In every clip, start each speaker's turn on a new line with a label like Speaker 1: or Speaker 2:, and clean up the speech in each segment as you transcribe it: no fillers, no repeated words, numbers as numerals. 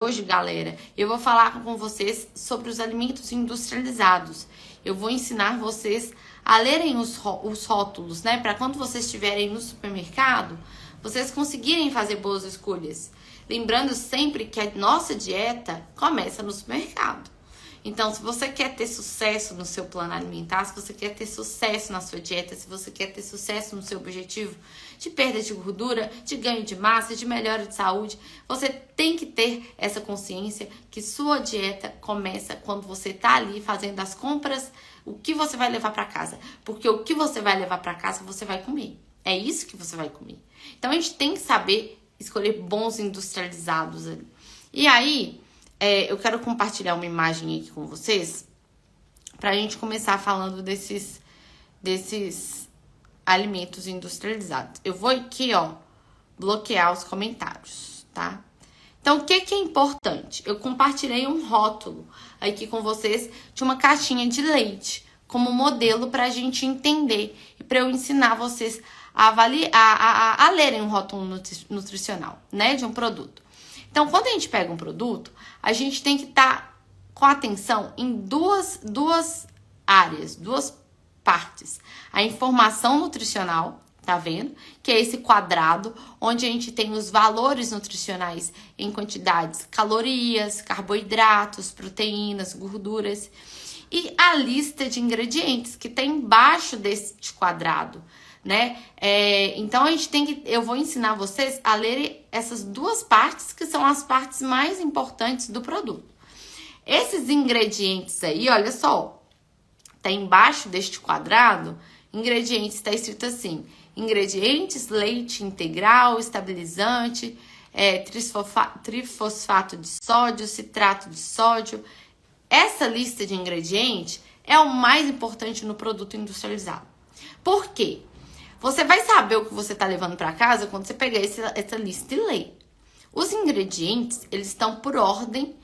Speaker 1: Hoje, galera, eu vou falar com vocês sobre os alimentos industrializados. Eu vou ensinar vocês a lerem os rótulos, né? Para quando vocês estiverem no supermercado, vocês conseguirem fazer boas escolhas. Lembrando sempre que a nossa dieta começa no supermercado. Então, se você quer ter sucesso no seu plano alimentar, se você quer ter sucesso na sua dieta, se você quer ter sucesso no seu objetivo de perda de gordura, de ganho de massa, de melhora de saúde, você tem que ter essa consciência que sua dieta começa quando você tá ali fazendo as compras, o que você vai levar para casa. Porque o que você vai levar para casa, você vai comer. É isso que você vai comer. Então, a gente tem que saber escolher bons industrializados ali. E aí, eu quero compartilhar uma imagem aqui com vocês pra gente começar falando desses alimentos industrializados. Eu vou aqui, bloquear os comentários, tá? Então, o que é importante? Eu compartilhei um rótulo aqui com vocês de uma caixinha de leite como modelo pra gente entender e pra eu ensinar vocês a lerem um rótulo nutricional, né, de um produto. Então, quando a gente pega um produto, a gente tem que estar com atenção em duas áreas, duas partes. A informação nutricional, tá vendo? Que é esse quadrado, onde a gente tem os valores nutricionais em quantidades, calorias, carboidratos, proteínas, gorduras. E a lista de ingredientes, que está embaixo deste quadrado, né? Então eu vou ensinar vocês a lerem essas duas partes, que são as partes mais importantes do produto. Esses ingredientes aí, olha só, tá embaixo deste quadrado, ingredientes, está escrito assim: ingredientes, leite integral, estabilizante, trifosfato de sódio, citrato de sódio. Essa lista de ingredientes é o mais importante no produto industrializado. Por quê? Você vai saber o que você está levando para casa quando você pegar essa lista e ler. Os ingredientes, eles estão por ordem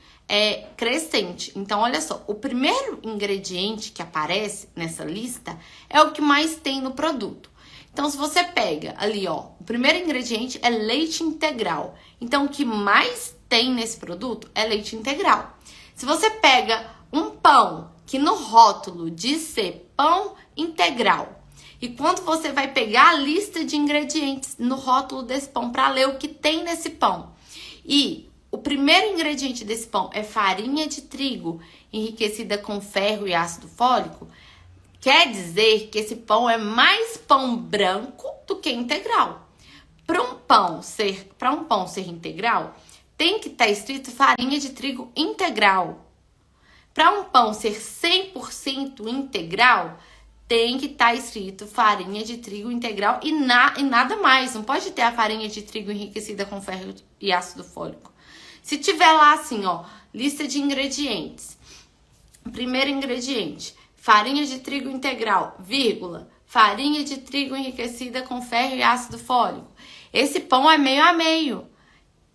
Speaker 1: crescente. Então, olha só, o primeiro ingrediente que aparece nessa lista é o que mais tem no produto. Então, se você pega ali, o primeiro ingrediente é leite integral. Então, o que mais tem nesse produto é leite integral. Se você pega um pão que no rótulo diz ser pão integral, e quando você vai pegar a lista de ingredientes no rótulo desse pão para ler o que tem nesse pão, e o primeiro ingrediente desse pão é farinha de trigo enriquecida com ferro e ácido fólico, quer dizer que esse pão é mais pão branco do que integral. Para um pão ser integral, tem que estar escrito farinha de trigo integral. Para um pão ser 100% integral, tem que estar escrito farinha de trigo integral e nada mais. Não pode ter a farinha de trigo enriquecida com ferro e ácido fólico. Se tiver lá assim, lista de ingredientes. Primeiro ingrediente, farinha de trigo integral, vírgula, farinha de trigo enriquecida com ferro e ácido fólico. Esse pão é meio a meio.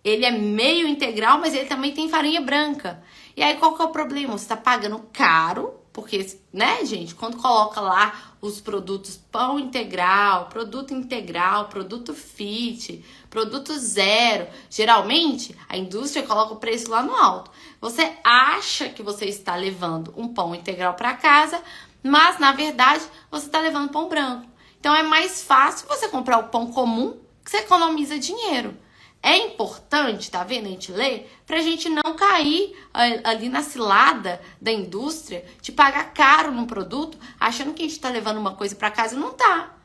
Speaker 1: Ele é meio integral, mas ele também tem farinha branca. E aí, qual que é o problema? Você tá pagando caro, porque, né, gente, quando coloca lá os produtos pão integral, produto fit, produto zero, geralmente a indústria coloca o preço lá no alto. Você acha que você está levando um pão integral para casa, mas, na verdade, você está levando pão branco. Então, é mais fácil você comprar o pão comum, que você economiza dinheiro. É importante, tá vendo, a gente ler, pra gente não cair ali na cilada da indústria de pagar caro num produto, achando que a gente tá levando uma coisa pra casa e não tá.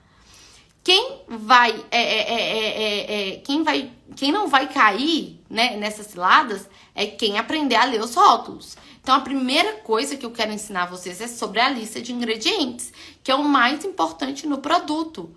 Speaker 1: Quem não vai cair, né, nessas ciladas é quem aprender a ler os rótulos. Então, a primeira coisa que eu quero ensinar vocês é sobre a lista de ingredientes, que é o mais importante no produto.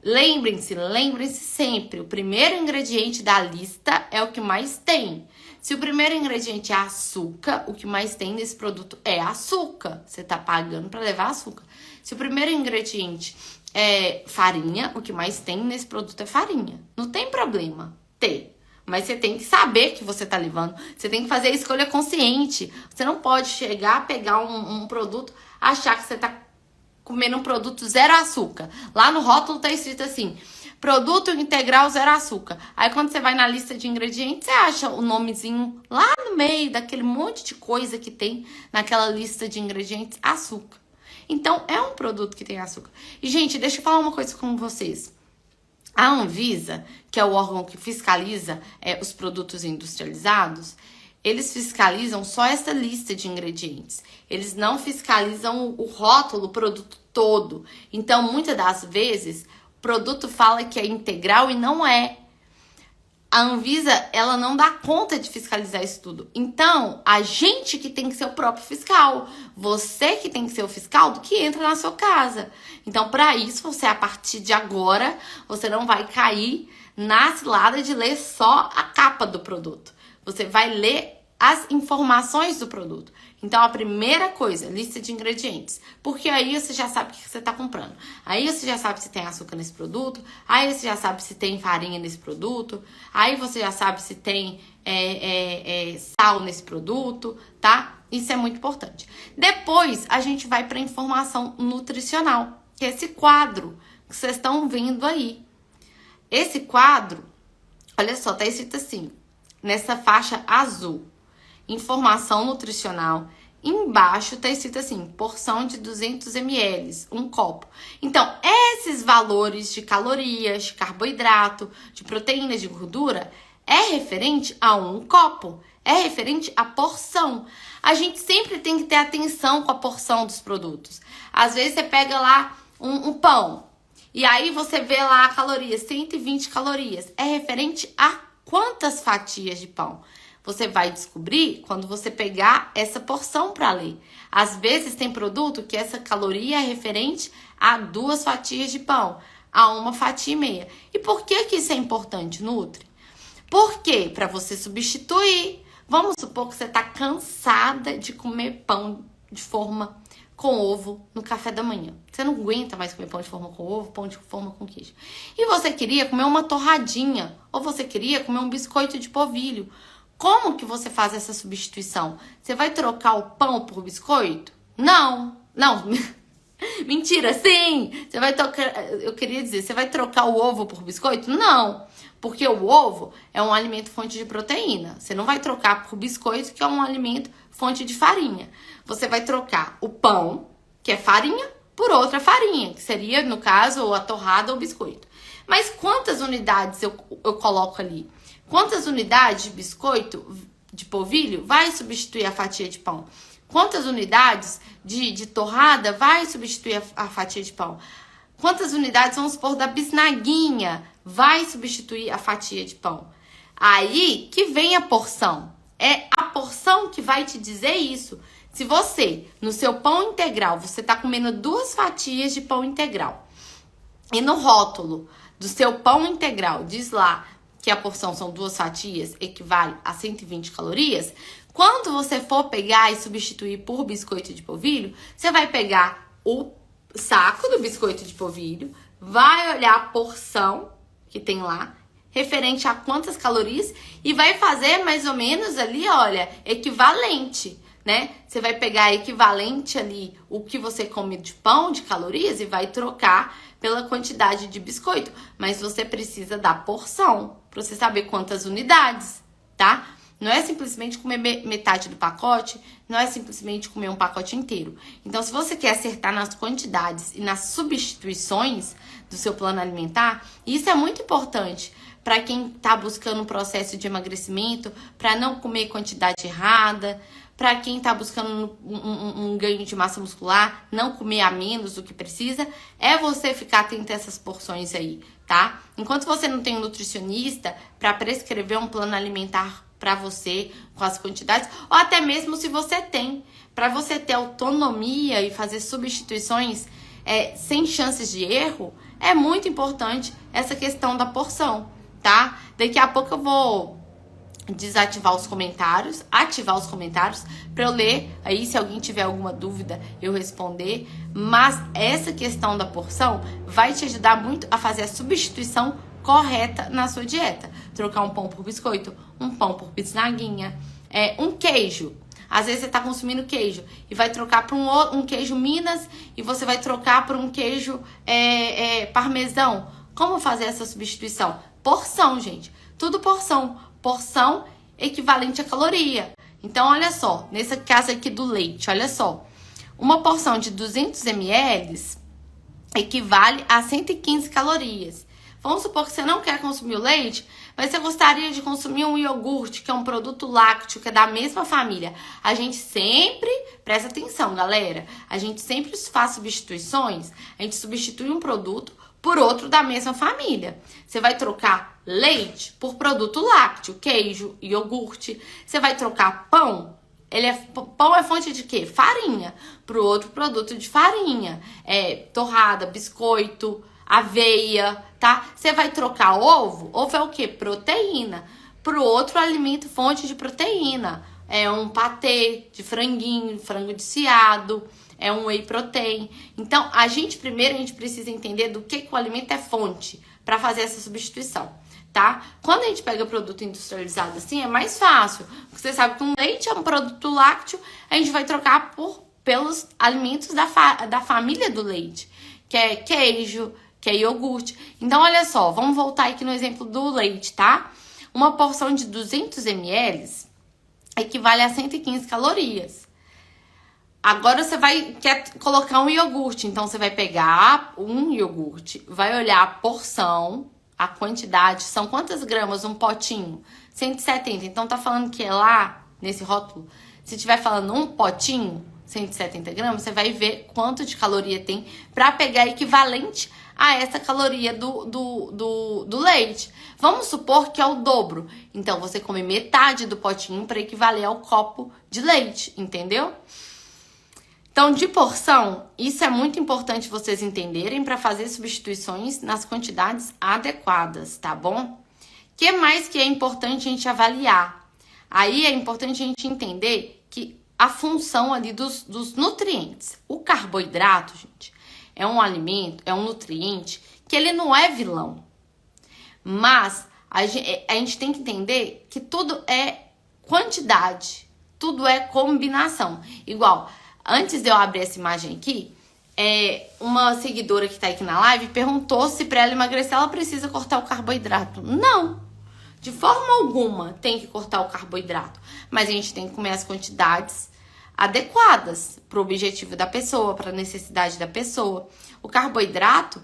Speaker 1: Lembrem-se sempre, o primeiro ingrediente da lista é o que mais tem. Se o primeiro ingrediente é açúcar, o que mais tem nesse produto é açúcar. Você tá pagando para levar açúcar. Se o primeiro ingrediente é farinha, o que mais tem nesse produto é farinha. Não tem problema ter, mas você tem que saber que você tá levando. Você tem que fazer a escolha consciente. Você não pode chegar, pegar um produto, achar que você tá comendo um produto zero açúcar. Lá no rótulo tá escrito assim: produto integral zero açúcar. Aí quando você vai na lista de ingredientes, você acha o nomezinho lá no meio daquele monte de coisa que tem naquela lista de ingredientes, açúcar. Então, é um produto que tem açúcar. E, gente, deixa eu falar uma coisa com vocês. A Anvisa, que é o órgão que fiscaliza os produtos industrializados, eles fiscalizam só essa lista de ingredientes. Eles não fiscalizam o rótulo, o produto todo. Então, muitas das vezes, o produto fala que é integral e não é. A Anvisa, ela não dá conta de fiscalizar isso tudo. Então, a gente que tem que ser o próprio fiscal. Você que tem que ser o fiscal do que entra na sua casa. Então, para isso, você, a partir de agora, você não vai cair na cilada de ler só a capa do produto. Você vai ler as informações do produto. Então, a primeira coisa, lista de ingredientes. Porque aí você já sabe o que você está comprando. Aí você já sabe se tem açúcar nesse produto. Aí você já sabe se tem farinha nesse produto. Aí você já sabe se tem sal nesse produto, tá? Isso é muito importante. Depois, a gente vai para informação nutricional. Que é esse quadro que vocês estão vendo aí. Esse quadro, olha só, tá escrito assim, nessa faixa azul. Informação nutricional. Embaixo tá escrito assim, porção de 200 ml, um copo. Então, esses valores de calorias, de carboidrato, de proteínas, de gordura, é referente a um copo. É referente à porção. A gente sempre tem que ter atenção com a porção dos produtos. Às vezes você pega lá um pão, e aí você vê lá a caloria, 120 calorias. É referente a quantas fatias de pão? Você vai descobrir quando você pegar essa porção para ler. Às vezes tem produto que essa caloria é referente a 2 fatias de pão, a 1 fatia e meia. E por que isso é importante, Nutri? Porque para você substituir, vamos supor que você está cansada de comer pão de forma com ovo no café da manhã. Você não aguenta mais comer pão de forma com ovo, pão de forma com queijo. E você queria comer uma torradinha, ou você queria comer um biscoito de polvilho. Como que você faz essa substituição? Você vai trocar o pão por biscoito? Não. Mentira, sim! Você vai trocar, eu queria dizer, você vai trocar o ovo por biscoito? Não. Porque o ovo é um alimento fonte de proteína. Você não vai trocar por biscoito, que é um alimento fonte de farinha. Você vai trocar o pão, que é farinha, por outra farinha, que seria, no caso, a torrada ou biscoito. Mas quantas unidades eu coloco ali? Quantas unidades de biscoito de polvilho vai substituir a fatia de pão? Quantas unidades de torrada vai substituir a fatia de pão? Quantas unidades, vamos supor, da bisnaguinha vai substituir a fatia de pão? Aí que vem a porção. É a porção que vai te dizer isso. Se você, no seu pão integral, você está comendo 2 fatias de pão integral, e no rótulo do seu pão integral diz lá que a porção são 2 fatias, equivale a 120 calorias, quando você for pegar e substituir por biscoito de polvilho, você vai pegar o saco do biscoito de polvilho, vai olhar a porção que tem lá, referente a quantas calorias, e vai fazer mais ou menos ali, olha, equivalente, né? Você vai pegar equivalente ali o que você come de pão, de calorias, e vai trocar pela quantidade de biscoito. Mas você precisa da porção, para você saber quantas unidades, tá? Não é simplesmente comer metade do pacote, não é simplesmente comer um pacote inteiro. Então, se você quer acertar nas quantidades e nas substituições do seu plano alimentar, isso é muito importante para quem está buscando um processo de emagrecimento, para não comer quantidade errada, para quem está buscando um ganho de massa muscular, não comer a menos do que precisa, é você ficar atento a essas porções aí, tá? Enquanto você não tem um nutricionista para prescrever um plano alimentar para você, com as quantidades, ou até mesmo se você tem, para você ter autonomia e fazer substituições sem chances de erro, é muito importante essa questão da porção, tá? Daqui a pouco eu vou desativar os comentários, ativar os comentários para eu ler aí, se alguém tiver alguma dúvida eu responder, mas essa questão da porção vai te ajudar muito a fazer a substituição correta na sua dieta. Trocar um pão por biscoito, um pão por bisnaguinha, um queijo. Às vezes você está consumindo queijo e vai trocar para um queijo Minas, e você vai trocar por um queijo parmesão. Como fazer essa substituição? Porção, gente. Tudo porção. Porção equivalente a caloria. Então, olha só. Nesse caso aqui do leite, olha só. Uma porção de 200 ml equivale a 115 calorias. Vamos supor que você não quer consumir o leite, mas você gostaria de consumir um iogurte, que é um produto lácteo, que é da mesma família. A gente sempre, presta atenção, galera, a gente sempre faz substituições, a gente substitui um produto por outro da mesma família. Você vai trocar leite por produto lácteo, queijo, iogurte. Você vai trocar pão. Pão é fonte de quê? Farinha. Para o outro produto de farinha. Torrada, biscoito, aveia, tá? Você vai trocar ovo. Ovo é o quê? Proteína. Para o outro alimento, fonte de proteína. É um patê de franguinho, frango desfiado. É um whey protein. Então, primeiro a gente precisa entender do que o alimento é fonte para fazer essa substituição, tá? Quando a gente pega produto industrializado assim, é mais fácil. Porque você sabe que um leite é um produto lácteo, a gente vai trocar pelos alimentos da família do leite, que é queijo, que é iogurte. Então, olha só, vamos voltar aqui no exemplo do leite, tá? Uma porção de 200 ml equivale a 115 calorias. Agora você quer colocar um iogurte, então você vai pegar um iogurte, vai olhar a porção, a quantidade, são quantas gramas um potinho? 170, então tá falando que é lá, nesse rótulo, se tiver falando um potinho, 170 gramas, você vai ver quanto de caloria tem para pegar equivalente a essa caloria do leite. Vamos supor que é o dobro, então você come metade do potinho para equivaler ao copo de leite, entendeu? Então, de porção, isso é muito importante vocês entenderem para fazer substituições nas quantidades adequadas, tá bom? O que mais que é importante a gente avaliar? Aí é importante a gente entender que a função ali dos nutrientes. O carboidrato, gente, é um alimento, é um nutriente que ele não é vilão. Mas a gente tem que entender que tudo é quantidade, tudo é combinação. Igual... Antes de eu abrir essa imagem aqui, uma seguidora que tá aqui na live perguntou se para ela emagrecer ela precisa cortar o carboidrato. Não, de forma alguma tem que cortar o carboidrato. Mas a gente tem que comer as quantidades adequadas para o objetivo da pessoa, para a necessidade da pessoa. O carboidrato,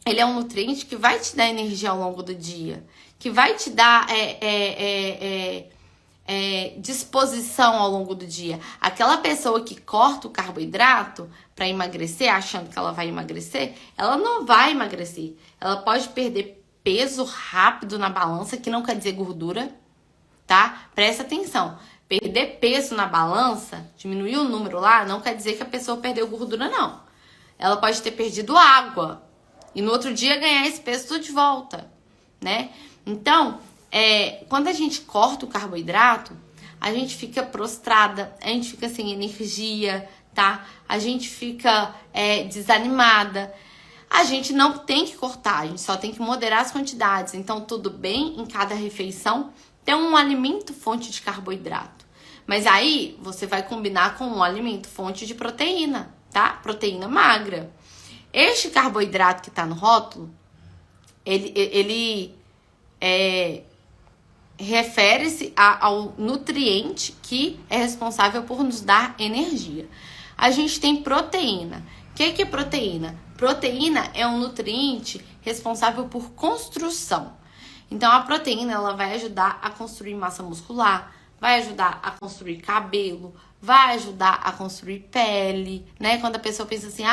Speaker 1: ele é um nutriente que vai te dar energia ao longo do dia, que vai te dar... disposição ao longo do dia. Aquela pessoa que corta o carboidrato para emagrecer, achando que ela vai emagrecer, ela não vai emagrecer. Ela pode perder peso rápido na balança, que não quer dizer gordura, tá? Presta atenção. Perder peso na balança, diminuir o número lá, não quer dizer que a pessoa perdeu gordura, não. Ela pode ter perdido água e no outro dia ganhar esse peso tudo de volta, né? Então, quando a gente corta o carboidrato, a gente fica prostrada, a gente fica sem energia, tá? A gente fica desanimada. A gente não tem que cortar, a gente só tem que moderar as quantidades. Então, tudo bem em cada refeição ter um alimento fonte de carboidrato. Mas aí, você vai combinar com um alimento fonte de proteína, tá? Proteína magra. Este carboidrato que tá no rótulo, ele refere-se ao nutriente que é responsável por nos dar energia. A gente tem proteína. O que é proteína? Proteína é um nutriente responsável por construção. Então, a proteína ela vai ajudar a construir massa muscular, vai ajudar a construir cabelo, vai ajudar a construir pele, né? Quando a pessoa pensa assim,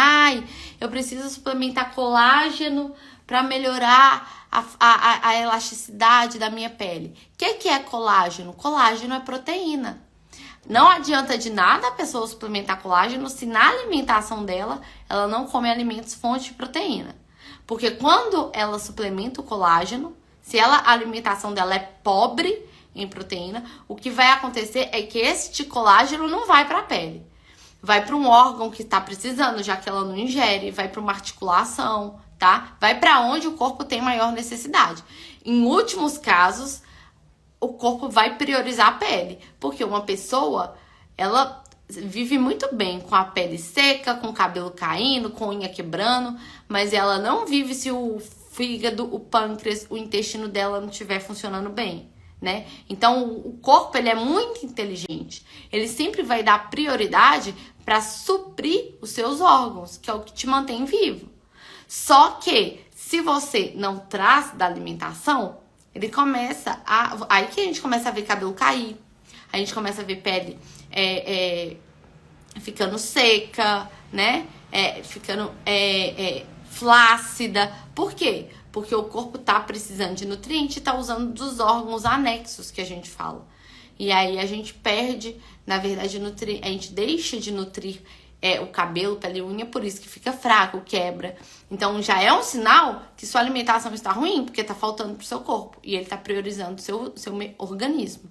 Speaker 1: eu preciso suplementar colágeno para melhorar a elasticidade da minha pele. O que é colágeno? Colágeno é proteína. Não adianta de nada a pessoa suplementar colágeno se na alimentação dela ela não come alimentos fonte de proteína. Porque quando ela suplementa o colágeno, se a alimentação dela é pobre em proteína, o que vai acontecer é que este colágeno não vai para a pele. Vai para um órgão que está precisando, já que ela não ingere, vai para uma articulação, tá? Vai para onde o corpo tem maior necessidade. Em últimos casos, o corpo vai priorizar a pele, porque uma pessoa, ela vive muito bem com a pele seca, com o cabelo caindo, com a unha quebrando, mas ela não vive se o fígado, o pâncreas, o intestino dela não estiver funcionando bem, né? Então, o corpo, ele é muito inteligente. Ele sempre vai dar prioridade para suprir os seus órgãos, que é o que te mantém vivo. Só que, se você não traz da alimentação, ele começa a... Aí que a gente começa a ver cabelo cair, a gente começa a ver pele ficando seca, né? Ficando flácida. Por quê? Porque o corpo tá precisando de nutriente e tá usando dos órgãos anexos que a gente fala. E aí a gente perde, na verdade, a gente deixa de nutrir o cabelo, pele e unha, por isso que fica fraco, quebra. Então já é um sinal que sua alimentação está ruim, porque tá faltando pro seu corpo. E ele tá priorizando o seu organismo.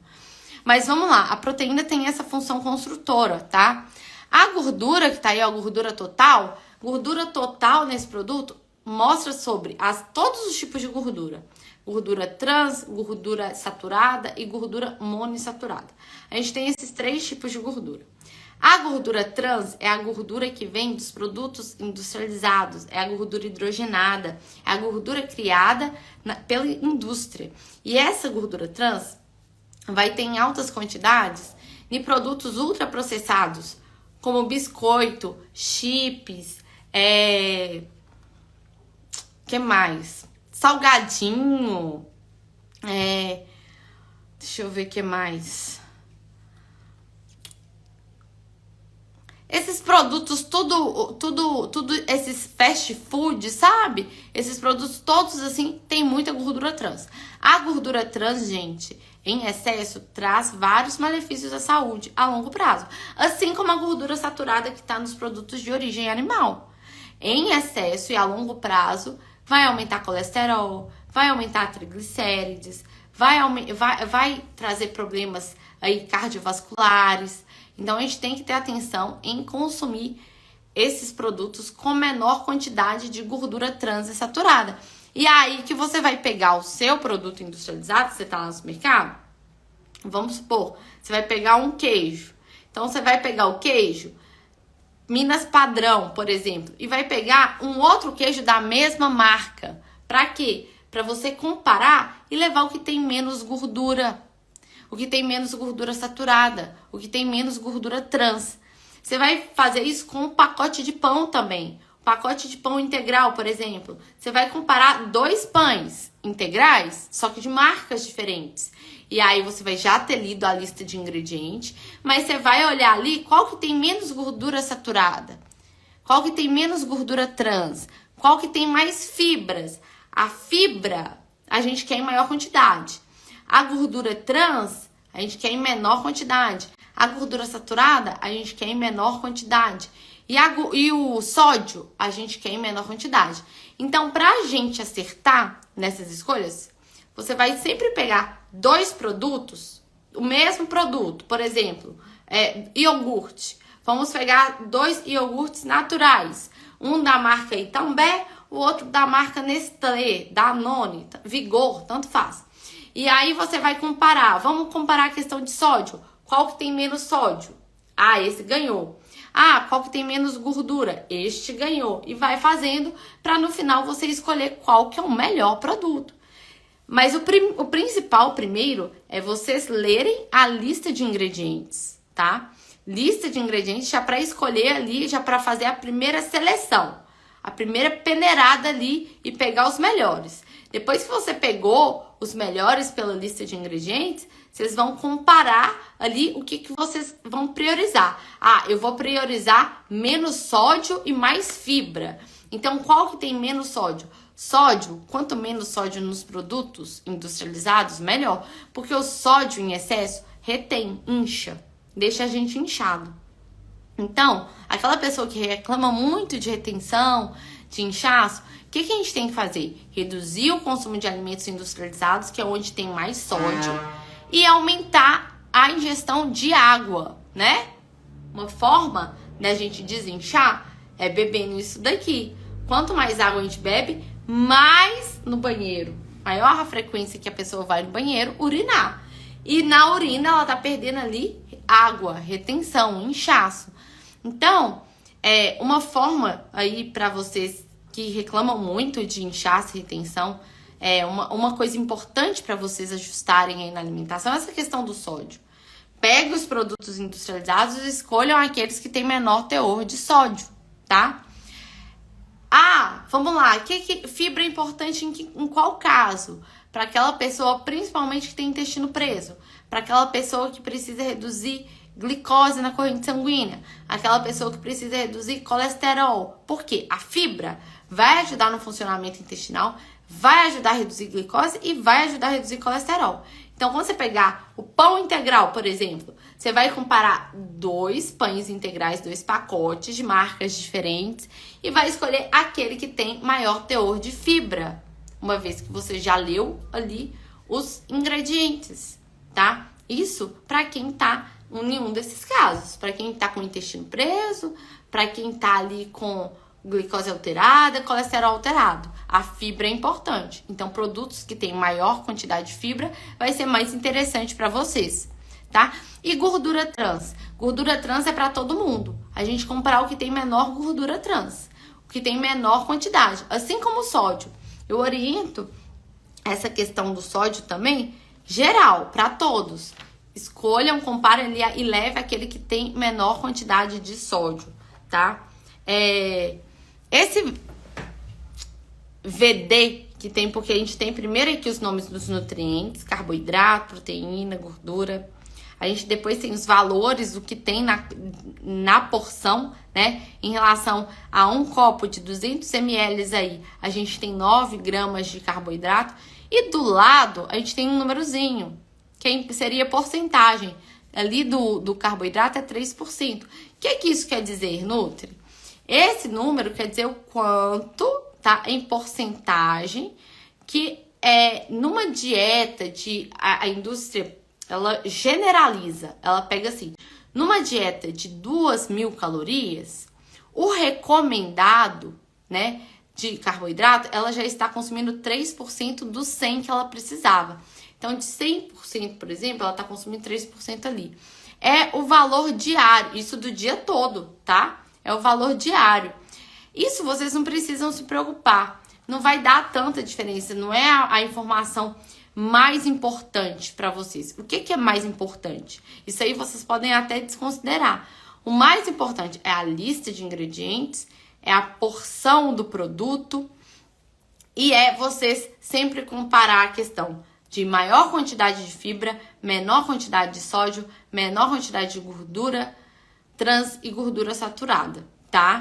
Speaker 1: Mas vamos lá, a proteína tem essa função construtora, tá? A gordura que tá aí, a gordura total nesse produto mostra sobre todos os tipos de gordura. Gordura trans, gordura saturada e gordura monoinsaturada. A gente tem esses 3 tipos de gordura. A gordura trans é a gordura que vem dos produtos industrializados, é a gordura hidrogenada, é a gordura criada pela indústria. E essa gordura trans vai ter em altas quantidades em produtos ultraprocessados, como biscoito, chips, que mais? Salgadinho, deixa eu ver o que mais. Esses produtos, tudo esses fast food, sabe? Esses produtos todos, assim, tem muita gordura trans. A gordura trans, gente, em excesso, traz vários malefícios à saúde a longo prazo. Assim como a gordura saturada que está nos produtos de origem animal. Em excesso e a longo prazo, vai aumentar colesterol, vai aumentar triglicérides, vai trazer problemas aí cardiovasculares. Então, a gente tem que ter atenção em consumir esses produtos com menor quantidade de gordura trans e saturada. E aí que você vai pegar o seu produto industrializado, que você está lá no supermercado, vamos supor, você vai pegar um queijo. Então, você vai pegar o queijo Minas Padrão, por exemplo, e vai pegar um outro queijo da mesma marca. Para quê? Para você comparar e levar o que tem menos gordura. O que tem menos gordura saturada, o que tem menos gordura trans. Você vai fazer isso com um pacote de pão também. Pacote de pão integral, por exemplo. Você vai comparar 2 pães integrais, só que de marcas diferentes. E aí você vai já ter lido a lista de ingredientes, mas você vai olhar ali qual que tem menos gordura saturada, qual que tem menos gordura trans, qual que tem mais fibras. A fibra a gente quer em maior quantidade. A gordura trans, a gente quer em menor quantidade. A gordura saturada, a gente quer em menor quantidade. E o sódio, a gente quer em menor quantidade. Então, pra gente acertar nessas escolhas, você vai sempre pegar 2 produtos, o mesmo produto. Por exemplo, iogurte. Vamos pegar 2 iogurtes naturais. Um da marca Itambé, o outro da marca Nestlé, Danone, Vigor, tanto faz. E aí você vai comparar. Vamos comparar a questão de sódio. Qual que tem menos sódio? Ah, esse ganhou. Ah, qual que tem menos gordura? Este ganhou. E vai fazendo para no final você escolher qual que é o melhor produto. Mas o principal primeiro é vocês lerem a lista de ingredientes, tá? Lista de ingredientes já para escolher ali, já para fazer a primeira seleção. A primeira peneirada ali e pegar os melhores. Depois que você pegou os melhores pela lista de ingredientes, vocês vão comparar ali o que vocês vão priorizar. Ah, eu vou priorizar menos sódio e mais fibra. Então, qual que tem menos sódio? Sódio, quanto menos sódio nos produtos industrializados, melhor. Porque o sódio em excesso retém, incha, deixa a gente inchado. Então, aquela pessoa que reclama muito de retenção, de inchaço, o que a gente tem que fazer? Reduzir o consumo de alimentos industrializados, que é onde tem mais sódio, e aumentar a ingestão de água, né? Uma forma da gente desinchar é bebendo isso daqui. Quanto mais água a gente bebe, mais no banheiro. Maior a frequência que a pessoa vai no banheiro urinar. E na urina ela tá perdendo ali água, retenção, inchaço. Então, uma forma aí para vocês que reclamam muito de inchaço e retenção, uma coisa importante para vocês ajustarem aí na alimentação é essa questão do sódio. Pegue os produtos industrializados e escolham aqueles que têm menor teor de sódio, tá? Vamos lá. Fibra é importante em qual caso? Para aquela pessoa, principalmente, que tem intestino preso. Para aquela pessoa que precisa reduzir glicose na corrente sanguínea. Aquela pessoa que precisa reduzir colesterol. Por quê? A fibra vai ajudar no funcionamento intestinal, vai ajudar a reduzir glicose e vai ajudar a reduzir colesterol. Então, quando você pegar o pão integral, por exemplo, você vai comparar 2 pães integrais, 2 pacotes de marcas diferentes e vai escolher aquele que tem maior teor de fibra, uma vez que você já leu ali os ingredientes, tá? Isso para quem tá em nenhum desses casos, para quem tá com o intestino preso, para quem tá ali com glicose alterada, colesterol alterado. A fibra é importante. Então, produtos que têm maior quantidade de fibra vai ser mais interessante para vocês, tá? E gordura trans. Gordura trans é para todo mundo. A gente comprar o que tem menor gordura trans, o que tem menor quantidade, assim como o sódio. Eu oriento essa questão do sódio também, geral, para todos. Escolham, comparem ali e leve aquele que tem menor quantidade de sódio, tá? Esse VD que tem, porque a gente tem primeiro aqui os nomes dos nutrientes, carboidrato, proteína, gordura. A gente depois tem os valores, o que tem na porção, né? Em relação a um copo de 200 ml aí, a gente tem 9 gramas de carboidrato. E do lado, a gente tem um númerozinho, que seria porcentagem. Ali do carboidrato é 3%. O que isso quer dizer, Nutri? Esse número quer dizer o quanto, tá? Em porcentagem, que numa dieta a indústria, ela generaliza, ela pega assim, numa dieta de 2.000 calorias, o recomendado, né, de carboidrato, ela já está consumindo 3% do 100 que ela precisava. Então, de 100%, por exemplo, ela está consumindo 3% ali. É o valor diário, isso do dia todo, tá? É o valor diário. Isso vocês não precisam se preocupar. Não vai dar tanta diferença. Não é a informação mais importante para vocês. O que é mais importante? Isso aí vocês podem até desconsiderar. O mais importante é a lista de ingredientes, é a porção do produto e é vocês sempre comparar a questão de maior quantidade de fibra, menor quantidade de sódio, menor quantidade de gordura trans e gordura saturada, tá?